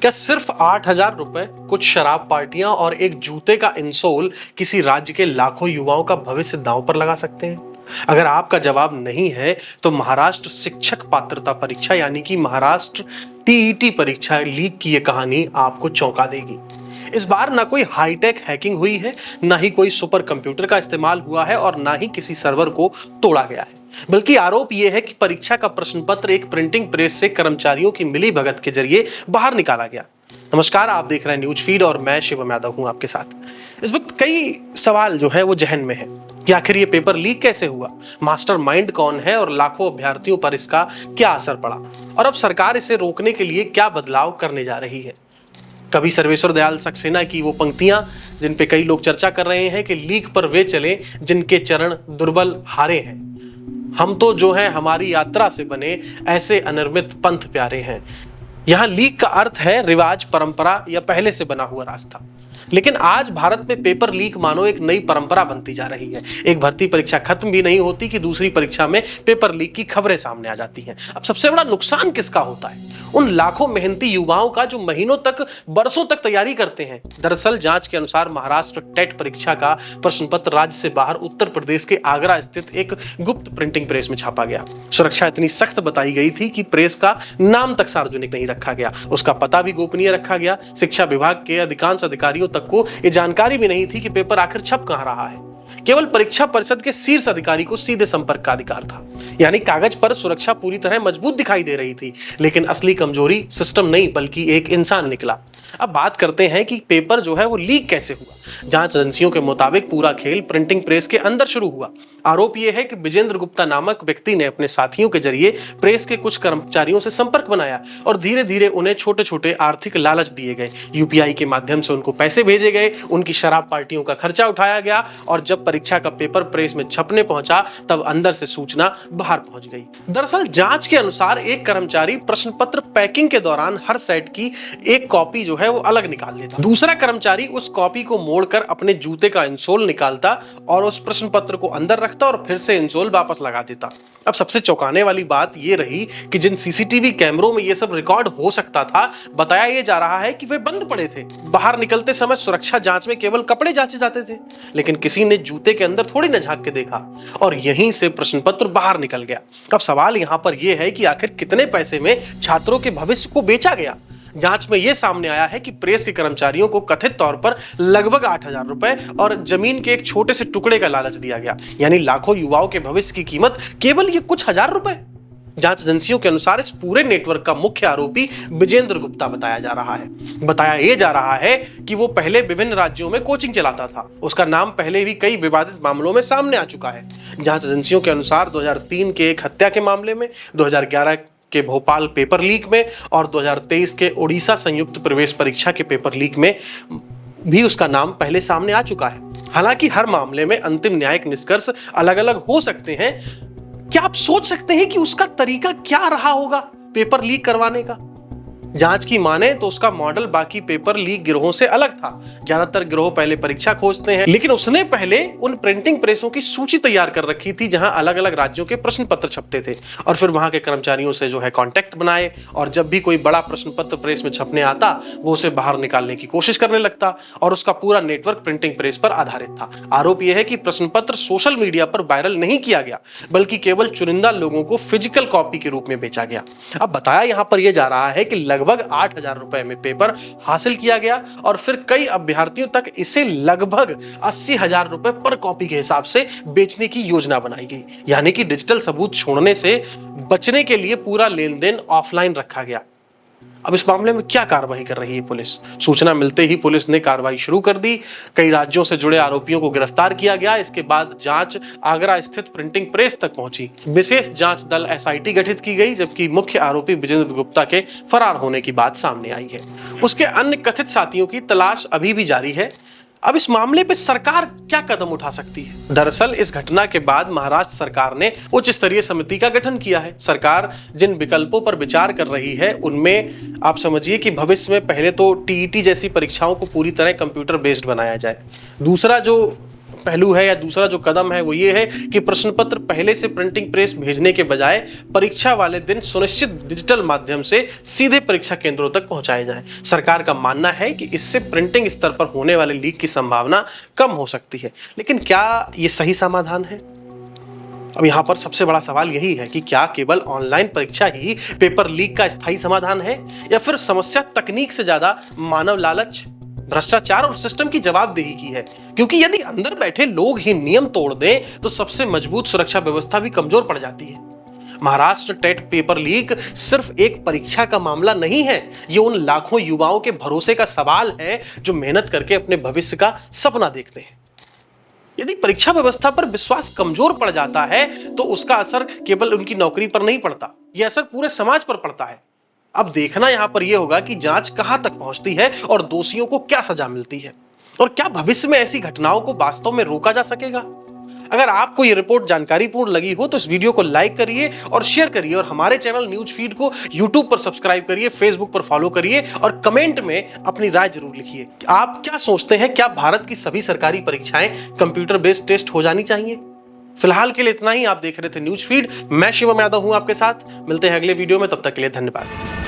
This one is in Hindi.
क्या सिर्फ 8,000 रुपए, कुछ शराब पार्टियां और एक जूते का इंसोल किसी राज्य के लाखों युवाओं का भविष्य दांव पर लगा सकते हैं? अगर आपका जवाब नहीं है तो महाराष्ट्र शिक्षक पात्रता परीक्षा यानी कि महाराष्ट्र टीईटी परीक्षा लीक की यह कहानी आपको चौंका देगी। इस बार ना कोई हाईटेक हैकिंग हुई है, ना ही कोई सुपर कंप्यूटर का इस्तेमाल हुआ है और ना ही किसी सर्वर को तोड़ा गया है, बल्कि आरोप यह है कि परीक्षा का प्रश्न पत्र एक प्रिंटिंग प्रेस से कर्मचारियों की मिलीभगत के जरिए बाहर निकाला गया। नमस्कार, आप देख रहे हैं न्यूज फीड और मैं शिवम यादव हूं आपके साथ। इस वक्त कई सवाल जो है वो जहन में है कि आखिर ये पेपर लीक कैसे हुआ, मास्टरमाइंड कौन है और लाखों अभ्यर्थियों पर इसका क्या असर पड़ा, और अब सरकार इसे रोकने के लिए क्या बदलाव करने जा रही है। कभी सर्वेश्वर दयाल सक्सेना की वो पंक्तियां जिन पे कई लोग चर्चा कर रहे हैं कि लीक पर वे चले जिनके चरण दुर्बल हारे हैं, हम तो जो है हमारी यात्रा से बने ऐसे अनिर्मित पंथ प्यारे हैं। यहां लीक का अर्थ है रिवाज, परंपरा या पहले से बना हुआ रास्ता। लेकिन आज भारत में पेपर लीक मानो एक नई परंपरा बनती जा रही है। एक भर्ती परीक्षा खत्म भी नहीं होती कि दूसरी परीक्षा में पेपर लीक की खबरें सामने आ जाती हैं। अब सबसे बड़ा नुकसान किसका होता है? उन लाखों मेहनती युवाओं का जो महीनों तक, बरसों तक तैयारी करते हैं। दरअसल जांच के अनुसार महाराष्ट्र टेट परीक्षा का प्रश्न पत्र राज्य से बाहर उत्तर प्रदेश के आगरा स्थित एक गुप्त प्रिंटिंग प्रेस में छापा गया। सुरक्षा इतनी सख्त बताई गई थी कि प्रेस का नाम तक सार्वजनिक नहीं रखा गया, उसका पता भी गोपनीय रखा गया। शिक्षा विभाग के अधिकांश अधिकारियों तक को यह जानकारी भी नहीं थी कि पेपर आखिर छप कहां रहा है। केवल परीक्षा परिषद के शीर्ष अधिकारी को सीधे संपर्क का अधिकार था। यानी कागज पर सुरक्षा पूरी तरह मजबूत दिखाई दे रही थी, लेकिन असली कमजोरी सिस्टम नहीं बल्कि एक इंसान निकला। अब बात करते हैं कि पेपर जो है वो लीक कैसे हुआ। जांच एजेंसियों के मुताबिक पूरा खेल प्रिंटिंग प्रेस के अंदर शुरू हुआ। आरोप यह है कि विजेंद्र गुप्ता नामक व्यक्ति ने अपने साथियों के जरिए प्रेस के कुछ कर्मचारियों से संपर्क बनाया और धीरे धीरे उन्हें छोटे छोटे आर्थिक लालच दिए गए। यूपीआई के माध्यम से उनको पैसे भेजे गए, उनकी शराब पार्टियों का खर्चा उठाया गया और जब परीक्षा का पेपर प्रेस में छपने पहुंचा तब अंदर से सूचना बाहर पहुंच गई। दरअसल जांच के अनुसार एक कर्मचारी प्रश्न पत्र पैकिंग के दौरान हर सेट की एक कॉपी जो है वो अलग निकाल देता, दूसरा कर्मचारी उस कॉपी को मोड़कर अपने जूते का इंसोल निकालता और उस प्रश्न पत्र को अंदर रखता और फिर से इंसोल वापस लगा देता। अब सबसे चौंकाने वाली बात यह रही कि जिन सीसीटीवी कैमरों में यह सब रिकॉर्ड हो सकता था, बताया यह जा रहा है कि वे बंद पड़े थे। बाहर निकलते समय सुरक्षा जांच में केवल कपड़े जांचे जाते थे, लेकिन किसी ने जूते के अंदर थोड़ी न झांक के देखा और यहीं से प्रश्न पत्र बाहर निकल गया। अब सवाल यहां पर यह है कि आखिर कितने पैसे में छात्रों के भविष्य को बेचा गया। जांच में यह सामने आया है कि प्रेस के कर्मचारियों को कथित तौर पर लगभग 8,000 रुपए और जमीन के एक छोटे से टुकड़े का लालच दिया गया। यानी लाखों युवाओं के भविष्य की कीमत केवल ये कुछ हजार रुपए। जांच एजेंसियों के अनुसार इस पूरे नेटवर्क का मुख्य आरोपी विजेंद्र गुप्ता बताया जा रहा है। बताया यह जा रहा है कि वो पहले विभिन्न राज्यों में कोचिंग चलाता था। उसका नाम पहले भी कई विवादित मामलों में सामने आ चुका है। जांच एजेंसियों के अनुसार 2003 के एक हत्या के मामले में, 2011 के भोपाल पेपर लीक में और 2023 के ओडिशा संयुक्त प्रवेश परीक्षा के पेपर लीक में भी उसका नाम पहले सामने आ चुका है। हालांकि हर मामले में अंतिम न्यायिक निष्कर्ष अलग अलग हो सकते हैं। क्या आप सोच सकते हैं कि उसका तरीका क्या रहा होगा पेपर लीक करवाने का? जांच की माने तो उसका मॉडल बाकी पेपर लीक गिरोहों से अलग था। ज्यादातर गिरोह पहले परीक्षा खोजते हैं, लेकिन उसने पहले उन प्रिंटिंग प्रेसों की सूची तैयार कर रखी थी जहां अलग अलग राज्यों के प्रश्न पत्र छपते थे और फिर वहां के कर्मचारियों से जो है कांटेक्ट बनाए और जब भी कोई बड़ा प्रश्न पत्र प्रेस में छपने आता वो उसे बाहर निकालने की कोशिश करने लगता और उसका पूरा नेटवर्क प्रिंटिंग प्रेस पर आधारित था। आरोप यह है कि प्रश्न पत्र सोशल मीडिया पर वायरल नहीं किया गया, बल्कि केवल चुनिंदा लोगों को फिजिकल कॉपी के रूप में बेचा गया। अब बताया यहां पर यह जा रहा है कि लगभग 8,000 रुपए में पेपर हासिल किया गया और फिर कई अभ्यर्थियों तक इसे लगभग 80,000 रुपए पर कॉपी के हिसाब से बेचने की योजना बनाई गई। यानी कि डिजिटल सबूत छोड़ने से बचने के लिए पूरा लेन देन ऑफलाइन रखा गया। अब इस मामले में क्या कार्रवाई कर रही है पुलिस? सूचना मिलते ही पुलिस ने कार्रवाई शुरू कर दी। कई राज्यों से जुड़े आरोपियों को गिरफ्तार किया गया। इसके बाद जांच आगरा स्थित प्रिंटिंग प्रेस तक पहुंची। विशेष जांच दल एसआईटी गठित की गई, जबकि मुख्य आरोपी विजेंद्र गुप्ता के फरार होने की बात सामने आई है। उसके अन्य कथित साथियों की तलाश अभी भी जारी है। अब इस मामले पे सरकार क्या कदम उठा सकती है? दरअसल इस घटना के बाद महाराष्ट्र सरकार ने उच्च स्तरीय समिति का गठन किया है। सरकार जिन विकल्पों पर विचार कर रही है उनमें आप समझिए कि भविष्य में पहले तो टीईटी जैसी परीक्षाओं को पूरी तरह कंप्यूटर बेस्ड बनाया जाए। दूसरा, जो पहलू है या दूसरा जो कदम है वो ये है कि प्रश्न पत्र पहले से प्रिंटिंग प्रेस भेजने के बजाय परीक्षा वाले दिन सुनिश्चित डिजिटल माध्यम से सीधे परीक्षा केंद्रों तक पहुंचाए जाएं। सरकार का मानना है कि इससे प्रिंटिंग स्तर पर होने वाले लीक की संभावना कम हो सकती है। लेकिन क्या ये सही समाधान है? अब यहां पर सबसे बड़ा सवाल यही है कि क्या केवल ऑनलाइन परीक्षा ही पेपर लीक का स्थायी समाधान है, या फिर समस्या तकनीक से ज्यादा मानव लालच, भ्रष्टाचार और सिस्टम की जवाबदेही की है? क्योंकि यदि अंदर बैठे लोग ही नियम तोड़ दें तो सबसे मजबूत सुरक्षा व्यवस्था भी कमजोर पड़ जाती है। महाराष्ट्र टेट पेपर लीक सिर्फ एक परीक्षा का मामला नहीं है, ये उन लाखों युवाओं के भरोसे का सवाल है जो मेहनत करके अपने भविष्य का सपना देखते हैं। यदि परीक्षा व्यवस्था पर विश्वास कमजोर पड़ जाता है तो उसका असर केवल उनकी नौकरी पर नहीं पड़ता, यह असर पूरे समाज पर पड़ता है। अब देखना यहां पर यह होगा कि जांच कहां तक पहुंचती है और दोषियों को क्या सजा मिलती है, और क्या भविष्य में ऐसी घटनाओं को वास्तव में रोका जा सकेगा। अगर आपको यह रिपोर्ट जानकारीपूर्ण लगी हो तो इस वीडियो को लाइक करिए और शेयर करिए, और हमारे चैनल न्यूज फीड को यूट्यूब पर सब्सक्राइब करिए, फेसबुक पर फॉलो करिए और कमेंट में अपनी राय जरूर लिखिए। आप क्या सोचते हैं, क्या भारत की सभी सरकारी परीक्षाएं कंप्यूटर बेस्ड टेस्ट हो जानी चाहिए? फिलहाल के लिए इतना ही। आप देख रहे थे न्यूज फीड, मैं शिवम यादव हूं आपके साथ। मिलते हैं अगले वीडियो में, तब तक के लिए धन्यवाद।